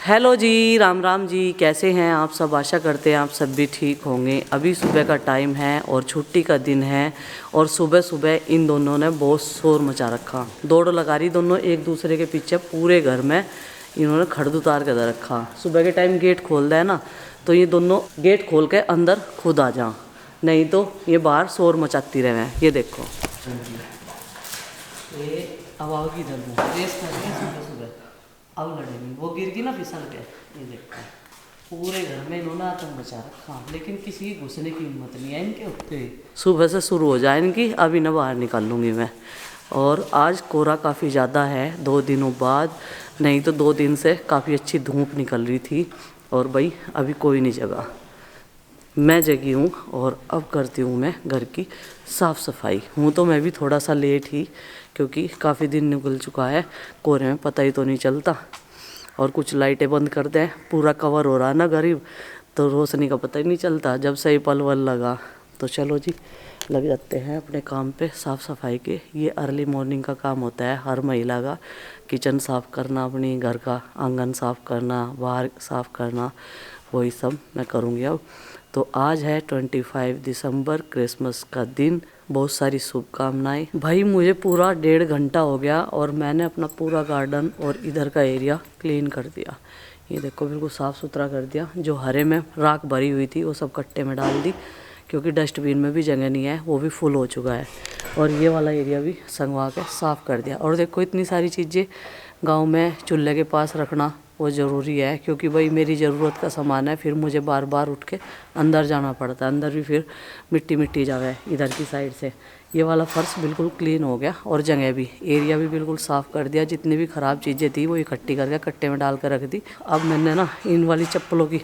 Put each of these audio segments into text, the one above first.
Hello जी, राम राम जी। कैसे हैं आप सब? आशा करते हैं आप सब भी ठीक होंगे। अभी सुबह का टाइम है और छुट्टी का दिन है और सुबह सुबह इन दोनों ने बहुत शोर मचा रखा। दौड़ लगा रही दोनों एक दूसरे के पीछे। पूरे घर में इन्होंने खड़द उतार के दे रखा। सुबह के टाइम गेट खोलता है ना, तो ये दोनों गेट खोल के अंदर खुद आ जा, नहीं तो ये बाहर शोर मचाती रहे। ये देखो, ये अब आओगी इधर में रेस कर रही है सुबह सुबह। अब लड़ेंगी, वो गिर गई ना फिसल के। ये देखो, पूरे घर में इन्होंने आतंक मचा रखा, लेकिन किसी की घुसने की हिम्मत नहीं है इनके ऊपर। सुबह से शुरू हो जाए इनकी, अब इन्हें बाहर निकाल लूँगी मैं। और आज कोहरा काफ़ी ज़्यादा है 2 दिनों बाद, नहीं तो 2 दिन से काफ़ी अच्छी धूप निकल रही थी। और भाई अभी कोई नहीं जगा, मैं जगी हूँ और अब करती हूँ मैं घर की साफ़ सफाई। हूँ तो मैं भी थोड़ा सा लेट ही, क्योंकि काफ़ी दिन निकल चुका है, कोहरे में पता ही तो नहीं चलता। और कुछ लाइटें बंद कर दें, पूरा कवर हो रहा है ना गरीब, तो रोशनी का पता ही नहीं चलता जब से ही पल वल लगा। तो चलो जी, लग जाते हैं अपने काम पे साफ़ सफाई के। ये अर्ली मॉर्निंग का काम होता है हर महिला का। किचन साफ़ करना, अपनी घर का आंगन साफ़ करना, बाहर साफ़ करना, वही सब मैं करूँगी अब। तो आज है 25 दिसंबर, क्रिसमस का दिन। बहुत सारी शुभकामनाएं। भाई मुझे पूरा 1.5 घंटा हो गया और मैंने अपना पूरा गार्डन और इधर का एरिया क्लीन कर दिया। ये देखो, बिल्कुल साफ़ सुथरा कर दिया। जो हरे में राख भरी हुई थी वो सब कट्टे में डाल दी, क्योंकि डस्टबिन में भी जगह नहीं है, वो भी फुल हो चुका है। और ये वाला एरिया भी संगवा के साफ़ कर दिया। और देखो, इतनी सारी चीज़ें गाँव में चूल्हे के पास रखना वो ज़रूरी है, क्योंकि भाई मेरी ज़रूरत का सामान है, फिर मुझे बार बार उठ के अंदर जाना पड़ता है। अंदर भी फिर मिट्टी मिट्टी जावे इधर की साइड से। ये वाला फर्श बिल्कुल क्लीन हो गया और जगह भी, एरिया भी बिल्कुल साफ़ कर दिया। जितनी भी ख़राब चीज़ें थी वो इकट्ठी करके कट्टे में डाल कर रख दी। अब मैंने ना इन वाली चप्पलों की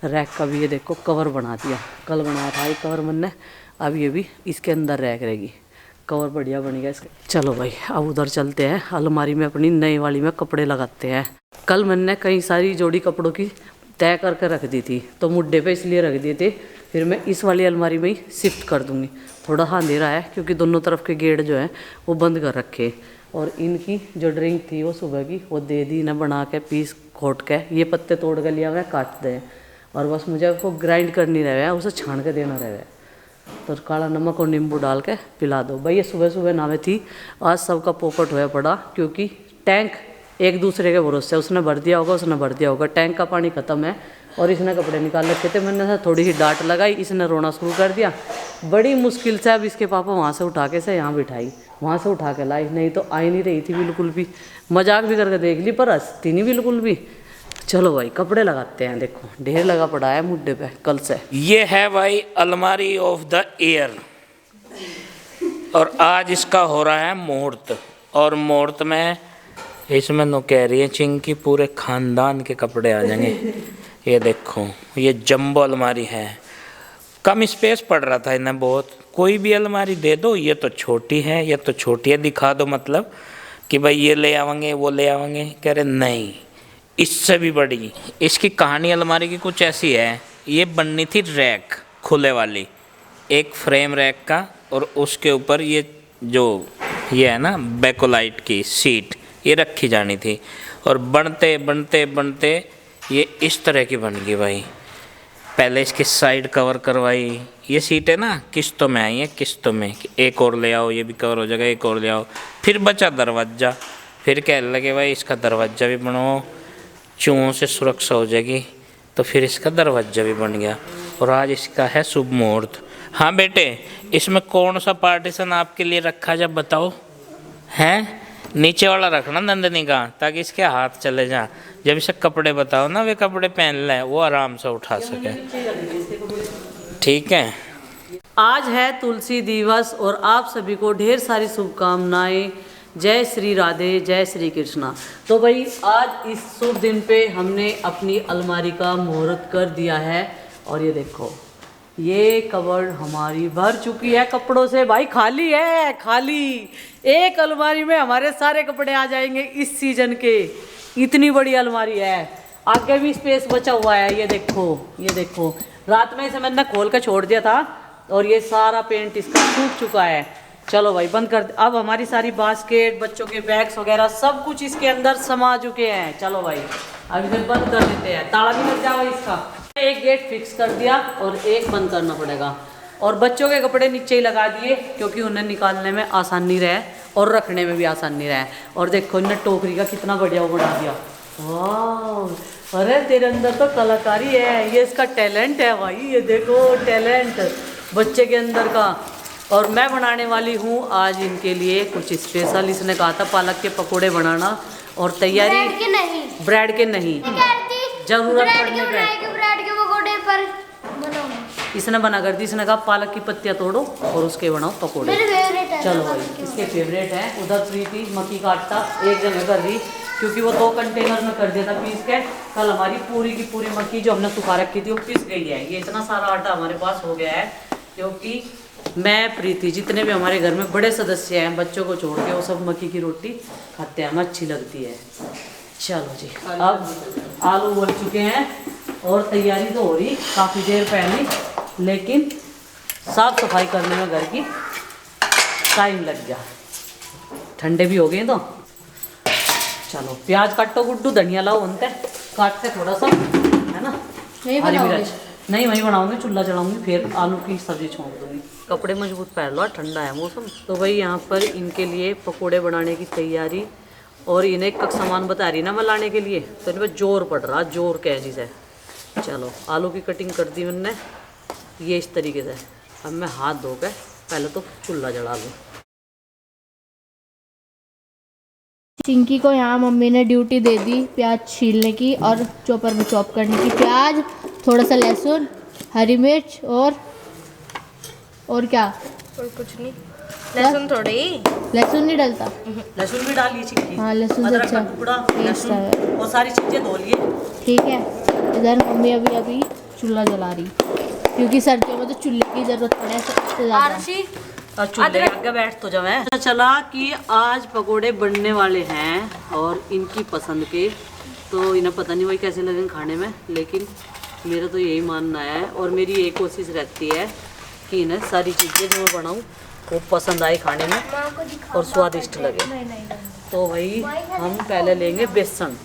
रैक का भी, ये देखो, कवर बना दिया। कल बनाया था ये कवर मैंने, अब ये भी इसके अंदर रैक रहेगी। कवर बढ़िया बन गया इसका। चलो भाई, अब उधर चलते हैं, अलमारी में अपनी नई वाली में कपड़े लगाते हैं। कल मैंने कई सारी जोड़ी कपड़ों की तय करके रख दी थी, तो मुड्ढे पे इसलिए रख दिए थे। फिर मैं इस वाली अलमारी में ही शिफ्ट कर दूंगी। थोड़ा हाँ अंधेरा है, क्योंकि दोनों तरफ के गेट जो है वो बंद कर रखे। और इनकी जो ड्रिंक थी वो सुबह की वो दे दी ना, बना के पीस खोट के। ये पत्ते तोड़ के लिया मैं, काट दे, और बस मुझे उसको ग्राइंड करनी रहे, उसे छान के देना रहे। तो काला नमक और नींबू डाल के पिला दो भाई। ये सुबह सुबह नहावे थी, आज सबका पोपट होया पड़ा, क्योंकि टैंक एक दूसरे के भरोसे, उसने भर दिया होगा, उसने भर दिया होगा। टैंक का पानी ख़त्म है और इसने कपड़े निकाल रखे थे। मैंने थोड़ी सी डांट लगाई, इसने रोना शुरू कर दिया। बड़ी मुश्किल से अब इसके पापा वहाँ से उठा के से यहाँ बिठाई, वहाँ से उठा के लाई, नहीं तो आई नहीं रही थी बिल्कुल भी। मजाक भी करके देख ली पर हंसती नहीं बिल्कुल भी। चलो भाई, कपड़े लगाते हैं। देखो, ढेर लगा पड़ा है मुड्ढे पे कल से। ये है भाई अलमारी ऑफ द ईयर, और आज इसका हो रहा है मुहूर्त। और मुहूर्त में इसमें नो कह रही है चिंकी पूरे खानदान के कपड़े आ जाएंगे। ये देखो, ये जंबो अलमारी है। कम स्पेस पड़ रहा था इन्हें बहुत, कोई भी अलमारी दे दो, ये तो छोटी है, ये तो छोटी है, दिखा दो मतलब कि भाई ये ले आवेंगे वो ले आवेंगे। कह रहे नहीं, इससे भी बड़ी। इसकी कहानी अलमारी की कुछ ऐसी है, ये बननी थी रैक खुले वाली, एक फ्रेम रैक का, और उसके ऊपर ये जो ये है ना बैकोलाइट की सीट, ये रखी जानी थी। और बनते बनते बनते ये इस तरह की बन गई भाई। पहले इसकी साइड कवर करवाई, ये सीटें ना किस्तों में आई हैं, किस्तों में, एक और ले आओ ये भी कवर हो जाएगा, एक और ले आओ। फिर बचा दरवाज़ा, फिर कहने लगे भाई इसका दरवाज़ा भी बनवाओ, चूहों से सुरक्षा हो जाएगी, तो फिर इसका दरवाज़ा भी बन गया। और आज इसका है शुभ मुहूर्त। हाँ बेटे, इसमें कौन सा पार्टीशन आपके लिए रखा जब बताओ? हैं, नीचे वाला रखना नंदनी का, ताकि इसके हाथ चले जाएं। जब इसे कपड़े बताओ ना, वे कपड़े पहन लें, वो आराम से उठा सके। ठीक है। आज है तुलसी दिवस और आप सभी को ढेर सारी शुभकामनाएं। जय श्री राधे, जय श्री कृष्णा। तो भाई आज इस शुभ दिन पे हमने अपनी अलमारी का मुहूर्त कर दिया है। और ये देखो, ये कबर्ड हमारी भर चुकी है कपड़ों से। भाई खाली है, खाली। एक अलमारी में हमारे सारे कपड़े आ जाएंगे इस सीजन के। इतनी बड़ी अलमारी है, आगे भी स्पेस बचा हुआ है। ये देखो, ये देखो, रात में इसे मैंने खोल कर छोड़ दिया था और ये सारा पेंट इसका सूख चुका है। चलो भाई बंद कर दे। अब हमारी सारी बास्केट, बच्चों के बैग्स वगैरह सब कुछ इसके अंदर समा चुके हैं। चलो भाई अब इसे बंद कर देते हैं। ताला भी लग जाएगा इसका। एक गेट फिक्स कर दिया और एक बंद करना पड़ेगा। और बच्चों के कपड़े नीचे ही लगा दिए क्योंकि उन्हें निकालने में आसानी रहे और रखने में भी आसानी रहे। और देखो इन्हें टोकरी का कितना बढ़िया वो बना दिया। वाह, अरे तेरे अंदर तो कलाकारी है, ये इसका टैलेंट है भाई। ये देखो टैलेंट बच्चे के अंदर का। और मैं बनाने वाली हूँ आज इनके लिए कुछ स्पेशल। इसने कहा था पालक के पकोड़े बनाना और तैयारी ब्रेड के नहीं, ब्रेड के नहीं, जरूरत पड़ने पे ब्रेड के पकोड़े पर बनाऊंगा। इसने बना कर दी। इसने कहा पालक की पत्तियां तोड़ो और उसके बनाओ पकोड़े। मेरे फेवरेट है। चलो भाई इसके फेवरेट है। उधर प्रीति मक्की का आटा एक जगह कर दी क्योंकि वो 2 कंटेनर में कर दिया था पीस के। कल हमारी पूरी की पूरी मक्की जो हमने सुखा रखी थी वो पिस गई है। ये इतना सारा आटा हमारे पास हो गया है क्योंकि मैं प्रीति जितने भी हमारे घर में बड़े सदस्य हैं बच्चों को छोड़ के वो सब मक्की की रोटी खाते हैं, हमें अच्छी लगती है। चलो जी अब आलू उबल चुके हैं और तैयारी तो हो रही काफ़ी देर पहले, लेकिन साफ सफाई करने में घर की टाइम लग गया। ठंडे भी हो गए तो चलो प्याज काटो गुड्डू, धनिया लाओ उनते काट के थोड़ा सा, है ना। हरी मिर्च नहीं वही बनाऊंगी, चूल्हा चढ़ाऊंगी फिर आलू की सब्जी छोंक दूंगी। कपड़े मजबूत पहन लो, ठंडा है मौसम। तो भाई यहाँ पर इनके लिए पकोड़े बनाने की तैयारी और इन्हें एक सामान बता रही ना मैं लाने के लिए, तो इन पर जोर पड़ रहा, जोर कह जिसे। चलो आलू की कटिंग कर दी मैंने ये इस तरीके से। अब मैं हाथ धो के पहले तो चूल्हा जला लूँ। चिंकी को यहाँ मम्मी ने ड्यूटी दे दी प्याज छीलने की और चॉपर में चॉप करने की। प्याज, थोड़ा सा लहसुन, हरी मिर्च और क्या, और कुछ नहीं, लहसुन थोड़ी ही। लहसुन नहीं डलता। लहसुन भी डालिए चिक्की, हाँ लहसुन से अदरक अच्छा का टुकड़ा, टेस्ट लहसुन है। और सारी चीज़ें धो लिए। ठीक है, इधर मम्मी अभी चूल्हा जला रही क्योंकि सर्दियों में तो चूल्हे की जरूरत पड़े सबसे ज़्यादा। आरशी और चूल्हे के आगे बैठ तो जाओ। पता चला कि आज पकोड़े बनने वाले हैं और इनकी पसंद के, तो इन्हें पता नहीं वही कैसे लगेंगे खाने में, लेकिन मेरा तो यही मानना है और मेरी यही कोशिश रहती है कि इन्हें सारी चीज़ें जो मैं बनाऊँ वो पसंद आए खाने में और स्वादिष्ट लगे। तो भाई हम पहले लेंगे बेसन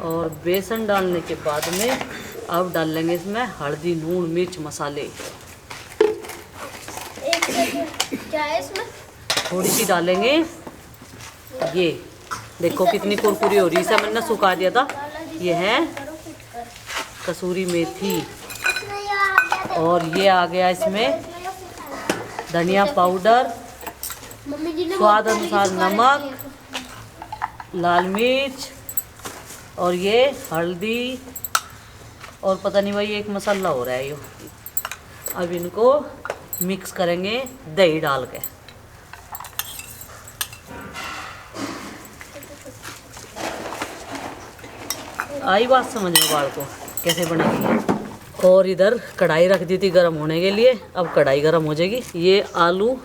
और बेसन डालने के बाद में अब डाल लेंगे इसमें हल्दी, नून, मिर्च, मसाले। क्या है इसमें? थोड़ी सी डालेंगे। ये देखो कितनी कुरकुरी हो रही है, इसे मैंने सुखा दिया था। ये है कसूरी मेथी और ये आ गया इसमें धनिया पाउडर, स्वाद अनुसार नमक, लाल मिर्च और ये हल्दी और पता नहीं भाई एक मसाला हो रहा है ये। अब इनको मिक्स करेंगे दही डाल के। आई बात समझ में बाल को कैसे बनेगी। और इधर कढ़ाई रख दी थी गर्म होने के लिए, अब कढ़ाई गर्म हो जाएगी। ये आलू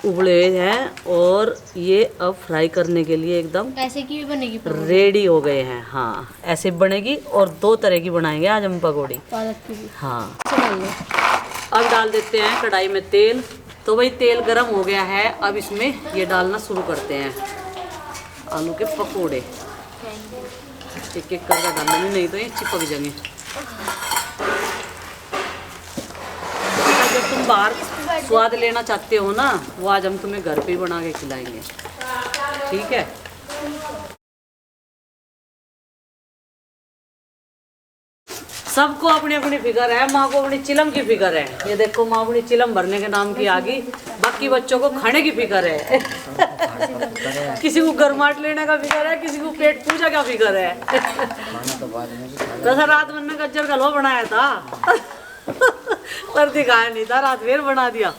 उबले हुए हैं और ये अब फ्राई करने के लिए एकदम ऐसे की भी बनेगी रेडी हो गए हैं। हाँ ऐसे बनेगी और 2 तरह की बनाएंगे आज हम पकौड़ी। पालक की भी। हाँ अब डाल देते हैं कढ़ाई में तेल। तो भाई तेल गरम हो गया है, अब इसमें ये डालना शुरू करते हैं आलू के पकोड़े। एक एक करके डालना नहीं तो ये चिपक जाएंगे। जब तुम बाहर स्वाद लेना चाहते हो ना, वो आज हम तुम्हें घर पे ही बना के खिलाएंगे, ठीक है। सबको अपनी अपनी फिक्र है, माँ को अपनी चिलम की फिक्र है। ये देखो माँ अपनी चिलम भरने के नाम की आ गई, बाकी बच्चों को खाने की फिक्र है। किसी को गरमाट लेने का फिक्र है, किसी को पेट पूजा का फिक्र है। तो रात मैंने गज्जर का हलवा बनाया था पर दिखाया नहीं था, रात फिर बना दिया।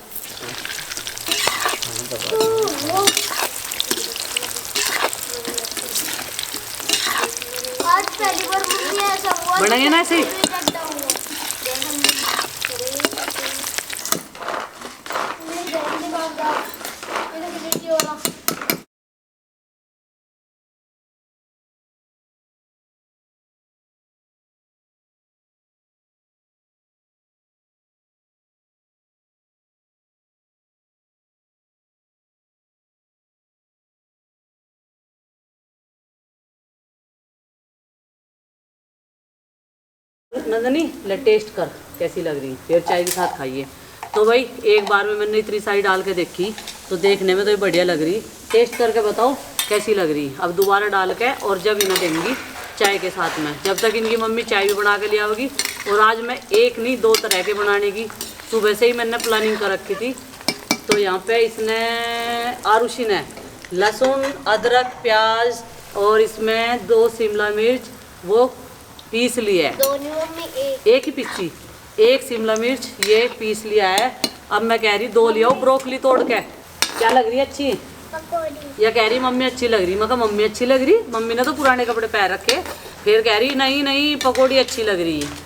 आज पहली बार मम्मी ऐसा हुआ बनाइए ना ऐसे ही। नंदनी ले टेस्ट कर कैसी लग रही, फिर चाय के साथ खाइए। तो भाई एक बार में मैंने इतनी सारी डाल के देखी तो देखने में तो ये बढ़िया लग रही, टेस्ट करके बताओ कैसी लग रही। अब दोबारा डाल के और जब इन्हें देंगी चाय के साथ में, जब तक इनकी मम्मी चाय भी बना के ले आओगी। और आज मैं एक नहीं 2 तरह के बनाने की सुबह से ही मैंने प्लानिंग कर रखी थी। तो यहाँ पे इसने आरुषि ने लहसुन अदरक प्याज और इसमें 2 शिमला मिर्च वो पीस लिया है, एक ही पीसी, 1 शिमला मिर्च ये पीस लिया है। अब मैं कह रही 2 लिया ब्रोकली तोड़ के, क्या लग रही है अच्छी, या कह रही मम्मी अच्छी लग रही। मैं कहा मम्मी अच्छी लग रही, मम्मी ने तो पुराने कपड़े पहन रखे, फिर कह रही नहीं नहीं पकौड़ी अच्छी लग रही है।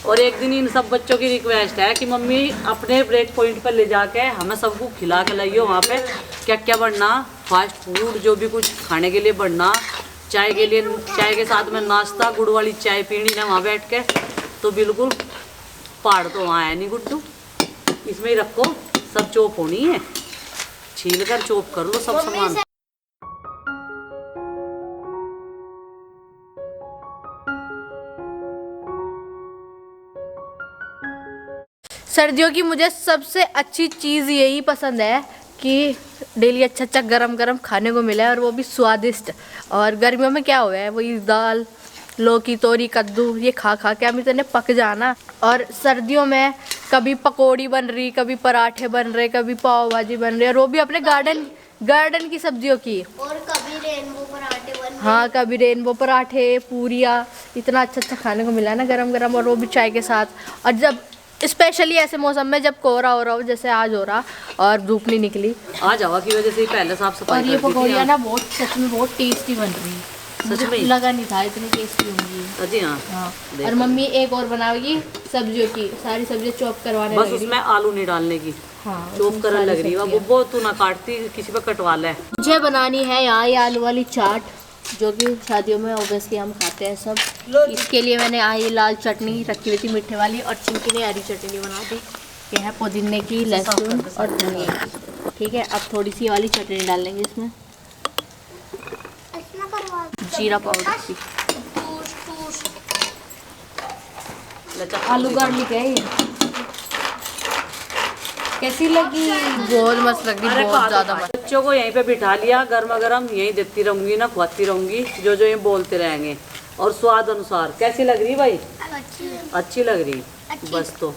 और एक दिन इन सब बच्चों की रिक्वेस्ट है कि मम्मी अपने ब्रेक पॉइंट पर ले जाके हमें सबको खिला के लाइयो, वहाँ पे क्या क्या बनना, फास्ट फूड जो भी कुछ खाने के लिए बनना, चाय के लिए, चाय के साथ में नाश्ता, गुड़ वाली चाय पीनी ना वहाँ बैठ के। तो बिल्कुल पहाड़ तो वहाँ है नहीं गुड्डू, इसमें ही रखो, सब चॉप होनी है, छील कर चॉप कर लो सब सामान। सर्दियों की मुझे सबसे अच्छी चीज़ यही पसंद है कि डेली अच्छा अच्छा गरम गरम खाने को मिला है और वो भी स्वादिष्ट। और गर्मियों में क्या हुआ है, वही दाल लौकी तोरी कद्दू ये खा खा के हम इतने पक जाना। और सर्दियों में कभी पकौड़ी बन रही, कभी पराठे बन रहे, कभी पाव भाजी बन रही, और वो भी अपने गार्डन की सब्जियों की, और कभी रेनबो पराठे बन रहे। हाँ कभी रेनबो पराठे पूरियाँ, इतना अच्छा अच्छा खाने को मिला है ना गरम गरम, और वो भी चाय के साथ। और जब स्पेशली ऐसे मौसम में जब कोहरा हो रहा हो जैसे आज हो रहा और धूप नहीं निकली, आज हवा की वजह से ही पहले साफ सफाई और ये पकौड़ियाँ ना बहुत सच में बहुत टेस्टी बन रही, सच में लगा नहीं था इतनी टेस्टी होंगी। अजी हाँ हाँ, और मम्मी एक और बनाएगी सब्जियों की, सारी सब्जियाँ चॉप करवाने बस लग रही। उसमें आलू नहीं डालने की, हाँ चॉप करने लग रही है वो, बहुत तू ना काटती किसी पे कटवा ले। मुझे बनानी है यहाँ ये आलू वाली चाट, जो कि शादियों में ऑब्वियसली हम खाते हैं सब। इसके लिए मैंने ये लाल चटनी रखी हुई थी मीठे वाली, और चिंकी ने हरी चटनी बना दी। ये है पुदीने की, लहसुन और धनिया की। ठीक है, अब थोड़ी सी वाली चटनी डाल लेंगे इसमें, जीरा पाउडर की। आलू गार्लिक है ये, कैसी लगी? बहुत मस्त लगी, बहुत ज़्यादा मस्त। बच्चों को यहीं पे बिठा लिया, गर्मा गर्म यहीं देती रहूंगी ना, खुआती रहूंगी, जो जो ये बोलते रहेंगे। और स्वाद अनुसार कैसी लग रही भाई? अच्छी लग रही, बस तो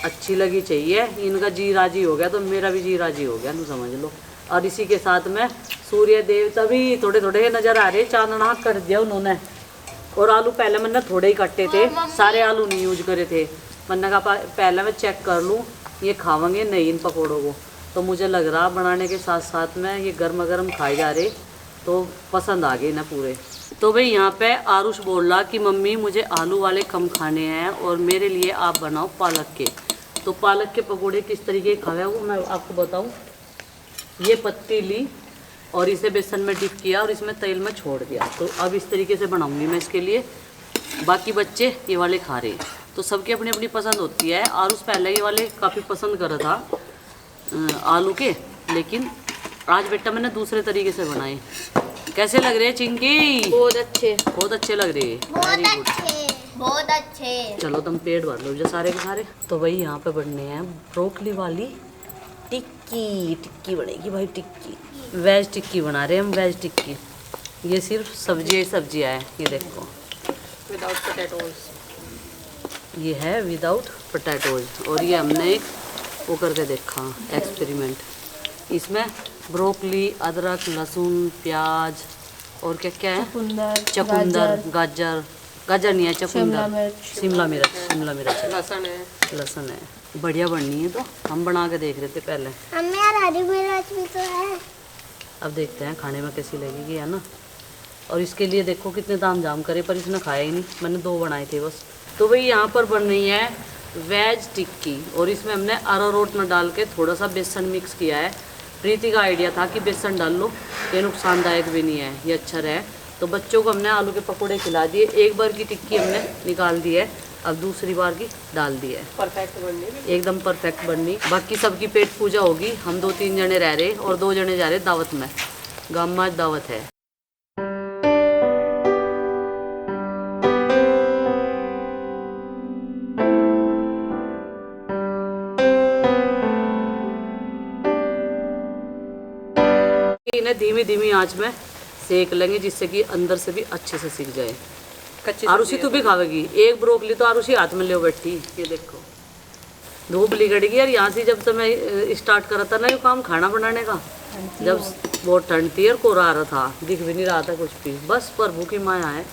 अच्छी लगी चाहिए। इनका जी राजी हो गया तो मेरा भी जी राजी हो गया, तुम समझ लो। और इसी के साथ में सूर्य देवता भी थोड़े थोड़े नजर आ रहे, चांदना कर दिया उन्होंने। और आलू पहले मैंने थोड़े ही कट्टे थे, सारे आलू नहीं यूज करे थे। मैंने कहा पहले मैं चेक कर लूँ ये खावेंगे नहीं इन पकौड़ों को। तो मुझे लग रहा बनाने के साथ साथ में ये गर्मा गर्म खाए जा रहे तो पसंद आ गए ना पूरे। तो भाई यहाँ पे आरुष बोल रहा कि मम्मी मुझे आलू वाले कम खाने हैं और मेरे लिए आप बनाओ पालक के। तो पालक के पकौड़े किस तरीके खावे वो मैं आपको बताऊँ। ये पत्ती ली और इसे बेसन में डिप किया और इसमें तेल में छोड़ दिया। तो अब इस तरीके से बनाऊंगी मैं इसके लिए। बाकी बच्चे ये वाले खा रहे हैं, तो सबकी अपनी अपनी पसंद होती है। आरुष पहले ये वाले काफ़ी पसंद कर रहा था आलू के, लेकिन आज बेटा मैंने दूसरे तरीके से बनाए। कैसे लग रहे हैं चिंकी? बहुत अच्छे, बहुत अच्छे लग रहे हैं। वेरी गुड, बहुत अच्छे। चलो तुम पेट भर लो जो सारे के सारे। तो भाई यहाँ पे बनने हैं ब्रोकली वाली टिक्की। टिक्की बनेगी भाई, टिक्की वेज टिक्की बना रहे हैं हम, वेज टिक्की। ये सिर्फ सब्जियाँ हैं, ये देखो विदाउट पोटैटोज। ये है विदाउट पोटैटोज। और ये हमने एक वो करके देखा एक्सपेरिमेंट। इसमें ब्रोकली अदरक लहसुन प्याज और क्या क्या है, चकुंदर गाजर नहीं है, चकुंदर शिमला मिर्च लहसुन है, लहसुन है। बढ़िया बननी है, तो हम बना के देख रहे थे पहले। हमें यार हरी मिर्च भी तो है। अब देखते हैं खाने में कैसी लगेगी, है ना। और इसके लिए देखो कितने ताम झाम करे, पर इसने खाया ही नहीं। मैंने 2 बनाए थे बस। तो भाई यहाँ पर बन रही है वेज टिक्की, और इसमें हमने अरारोट न डाल के थोड़ा सा बेसन मिक्स किया है। प्रीति का आइडिया था कि बेसन डाल लो, ये नुकसानदायक भी नहीं है, ये अच्छा रहे। तो बच्चों को हमने आलू के पकौड़े खिला दिए। एक बार की टिक्की हमने निकाल दी है, अब दूसरी बार की डाल दी है। परफेक्ट बननी, एकदम परफेक्ट बननी। बाकी सबकी पेट पूजा होगी। हम 2-3 जने रह रहे और 2 जने जा रहे दावत में। गाँव में आज दावत है। इन्हें धीमी धीमी आंच में सेक लेंगे जिससे कि अंदर से भी अच्छे से सीख जाए। कच्ची आरुषि तू भी खावेगी। एक ब्रोकली तो आरुषि हाथ में ले बैठी, ये देखो धूप लिगड़ेगी यार। यहाँ से जब तो मैं स्टार्ट करा था ना ये काम खाना बनाने का, जब बहुत ठंड थी और कोहरा आ रहा था, दिख भी नहीं रहा था कुछ भी। बस प्रभु की माया है,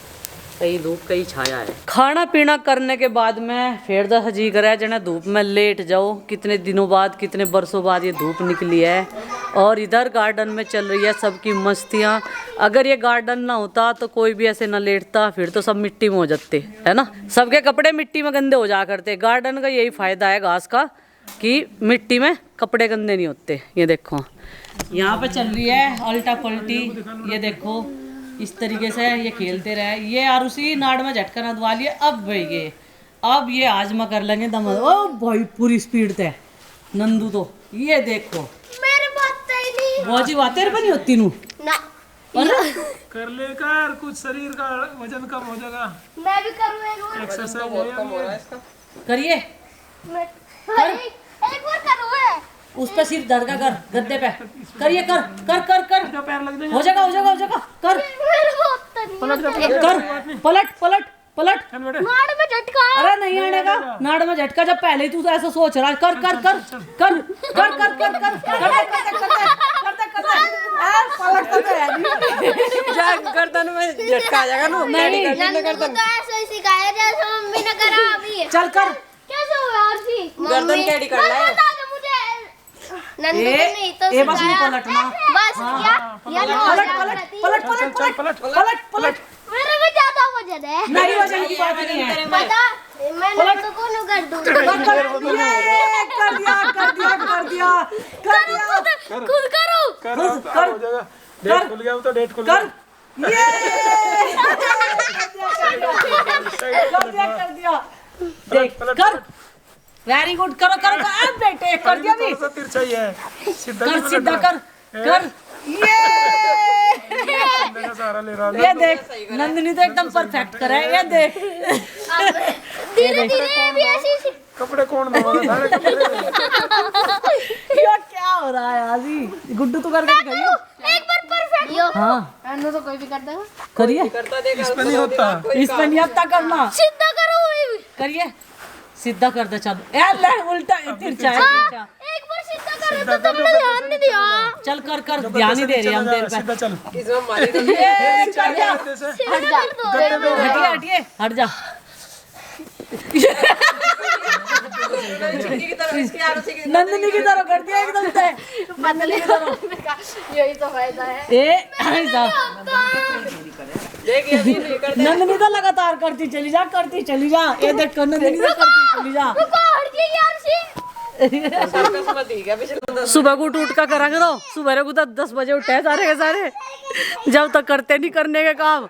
कहीं धूप कहीं छाया है। खाना पीना करने के बाद में फिर तो जी करे जना धूप में लेट जाओ। कितने दिनों बाद, कितने बरसों बाद ये धूप निकली है और इधर गार्डन में चल रही है सबकी मस्तियाँ। अगर ये गार्डन ना होता तो कोई भी ऐसे ना लेटता, फिर तो सब मिट्टी में हो जाते, है ना। सबके कपड़े मिट्टी में गंदे हो जा करते। गार्डन का यही फायदा है घास का कि मिट्टी में कपड़े गंदे नहीं होते। ये देखो यहाँ पे चल रही है अल्टा पल्टी, ये देखो इस तरीके से ये खेलते रहे। ये आरुषि नाड़ में झटका ना दवा लिए। अब भाई ये अब ये आजमा कर लेंगे दम। ओ भाई पूरी स्पीड थे नंदू तो। ये देखो मेरे बात तो ही नहीं बहुत ही बात तेरे पर नहीं होती नू ना। कर लेकर कुछ शरीर का वजन कम हो जाएगा। मैं भी करूँ एक्सरसाइज करिए। एक बार करूँ उस पे सिर धड़का कर गद्दे पे करिए। कर कर कर कर पैर लग जाएगा। हो जाएगा हो जाएगा हो जाएगा। कर मेरे बात तो नहीं कर पलट पलट पलट। नाड़ में झटका। अरे नहीं आने का नाड़ में झटका। जब पहले ही तू तो ऐसा सोच रहा है। कर कर कर कर कर कर कर कर गर्दन में झटका आ जाएगा ना। नहीं नंदू को तो ऐसे ही सिखाया जैसे मम्मी ने करा अभी। चल कर। कैसे हुआ आरसी? गर्दन टेढ़ी कर ले। बता दे मुझे। नंदू को नहीं तो ये बस नहीं सिखाया। पलटना। बस क्या? पलट पलट पलट पलट पलट पलट पलट। मेरे में ज्यादा वजन है। नहीं वजन की बात नहीं है। पता मैं नंदू को न कर दूँ। कर दिया कर दिया कर दिया कर दिया। खुद करो। कर हो जाएगा। डेट खुल गया तो डेट खुल गया। ये कर दिया देख कर। वेरी गुड करो करो करो। अब बेटे कर दिया भी। थोड़ा सा तिरछा ही है। सीधा कर सीधा कर कर। ये का सहारा ले रहा है। ये देख नंदिनी तो एकदम परफेक्ट करे। ये देख धीरे धीरे भी ऐसी कपड़े कौन धोएगा? सारे कपड़े। ये क्या हो रहा है आजी? गुड्डू तो करके दिखाइयो एक बार परफेक्ट। यो हाँ नंदू तो कोई भी करता है। करिए। करता देखा इस पे नहीं होता। इस पे नहीं आता करना। सीधा करो। करिए सीधा कर दे। चल यार ले उल्टा तिरछा है तिरछा। एक बार सीधा करो तो तुमने ध्यान नहीं दिया। चल कर कर ध्यान ही दे रही हम तेरे सीधा पे। चल। इसमें मारी तो ये कर जा। हट जा। हटिए हटिए हट जा। नंदिनी की तरह कर दिया एकदम से। नंदिनी की तरह। यही तो फायदा है। ए ऐसा देख ये भी नहीं करते। नंदिनी तो लगातार करती चली जा करती चली जा। ये देख कर नंदिनी तो करती चली जा। रुको हट गई यार सी। किस्मत ही क्या पिछले सुबह को उठ का करा करो। सुबह को तो 10 बजे उठे सारे के सारे। जब तक करते नहीं करने के काम।